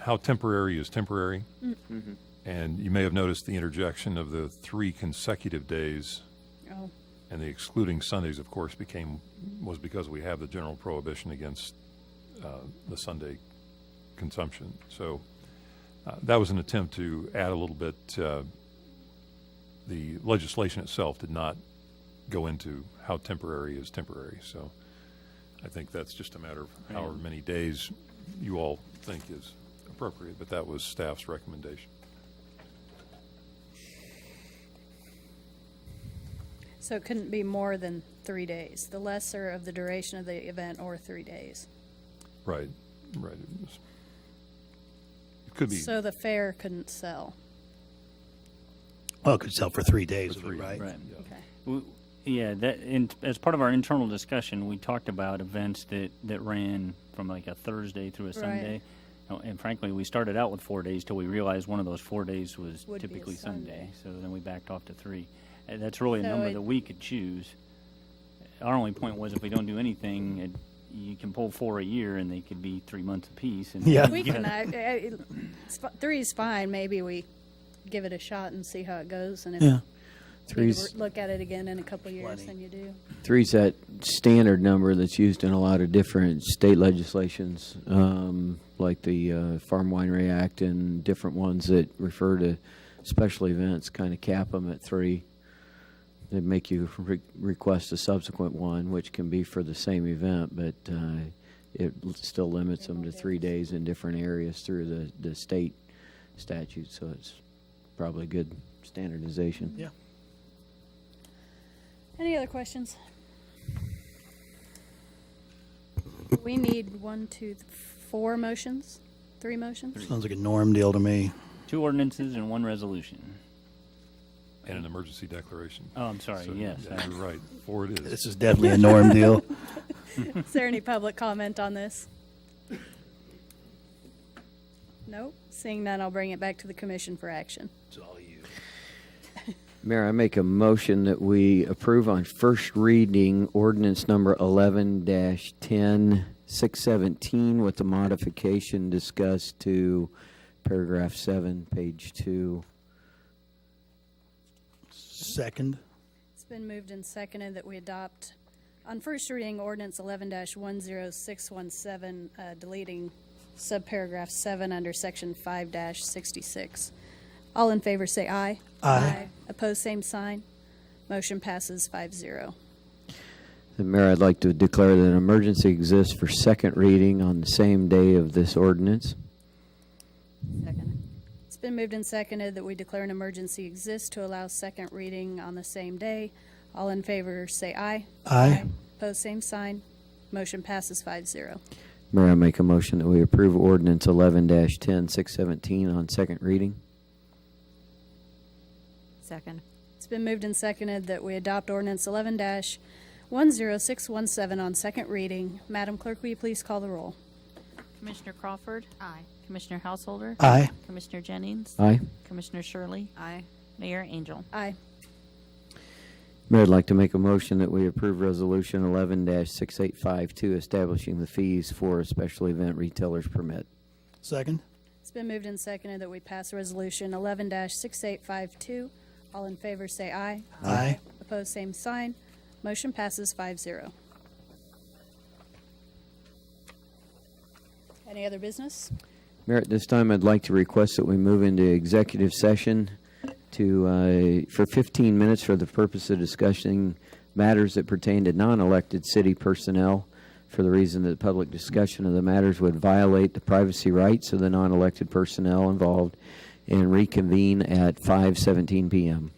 how temporary is temporary. Mm-hmm. And you may have noticed the interjection of the 3 consecutive days. Oh. And the excluding Sundays, of course, was because we have the general prohibition against the Sunday consumption. So that was an attempt to add a little bit. The legislation itself did not go into how temporary is temporary. So I think that's just a matter of however many days you all think is appropriate, but that was staff's recommendation. So it couldn't be more than 3 days, the lesser of the duration of the event or 3 days. Right. It could be. So the fair couldn't sell. Well, it could sell for 3 days, right? Right. Okay. As part of our internal discussion, we talked about events that ran from like a Thursday through a Sunday. And frankly, we started out with 4 days till we realized one of those 4 days would be typically Sunday. So then we backed off to 3. That's really a number that we could choose. Our only point was if we don't do anything, you can pull 4 a year, and they could be 3 months apiece. And We can. 3 is fine. Maybe we give it a shot and see how it goes, and if you look at it again in a couple of years, then you do. 3's that standard number that's used in a lot of different state legislations, like the Farm Winery Act and different ones that refer to special events, kind of cap them at 3. They make you request a subsequent one, which can be for the same event, but it still limits them to 3 days in different areas through the state statute, so it's probably good standardization. Yeah. Any other questions? We need 1, 2, 4 motions, 3 motions. Sounds like a norm deal to me. 2 ordinances and 1 resolution. And an emergency declaration. Oh, I'm sorry. Yes, yeah, you're right. 4 it is. This is definitely a norm deal. Is there any public comment on this? Nope. Seeing none, I'll bring it back to the commission for action. It's all you. Mayor, I make a motion that we approve on first reading ordinance number 11-10-617 with the modification discussed to paragraph 7, page 2. Second. It's been moved and seconded that we adopt On first reading, ordinance 11-10617, deleting subparagraph 7 under section 5-66. All in favor say aye. Aye. Opposed, same sign. Motion passes 5-0. Mayor, I'd like to declare that an emergency exists for second reading on the same day of this ordinance. Second. It's been moved and seconded that we declare an emergency exists to allow second reading on the same day. All in favor say aye. Aye. Opposed, same sign. Motion passes 5-0. Mayor, I make a motion that we approve ordinance 11-10617 on second reading. Second. It's been moved and seconded that we adopt ordinance 11-10617 on second reading. Madam Clerk, will you please call the roll? Commissioner Crawford. Aye. Commissioner Householder. Aye. Commissioner Jennings. Aye. Commissioner Shirley. Aye. Mayor Angel. Aye. Mayor, I'd like to make a motion that we approve resolution 11-6852 establishing the fees for a special event retailer's permit. Second. It's been moved and seconded that we pass resolution 11-6852. All in favor say aye. Aye. Opposed, same sign. Motion passes 5-0. Any other business? Mayor, at this time, I'd like to request that we move into executive session for 15 minutes for the purpose of discussing matters that pertain to non-elected city personnel, for the reason that public discussion of the matters would violate the privacy rights of the non-elected personnel involved, and reconvene at 5:17 p.m.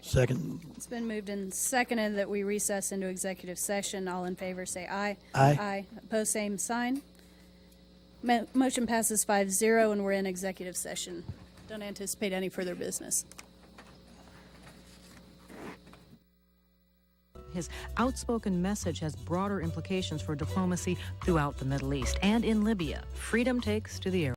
Second. It's been moved and seconded that we recess into executive session. All in favor say aye. Aye. Aye. Opposed, same sign. Motion passes 5-0, and we're in executive session. Don't anticipate any further business. His outspoken message has broader implications for diplomacy throughout the Middle East and in Libya. Freedom takes to the air.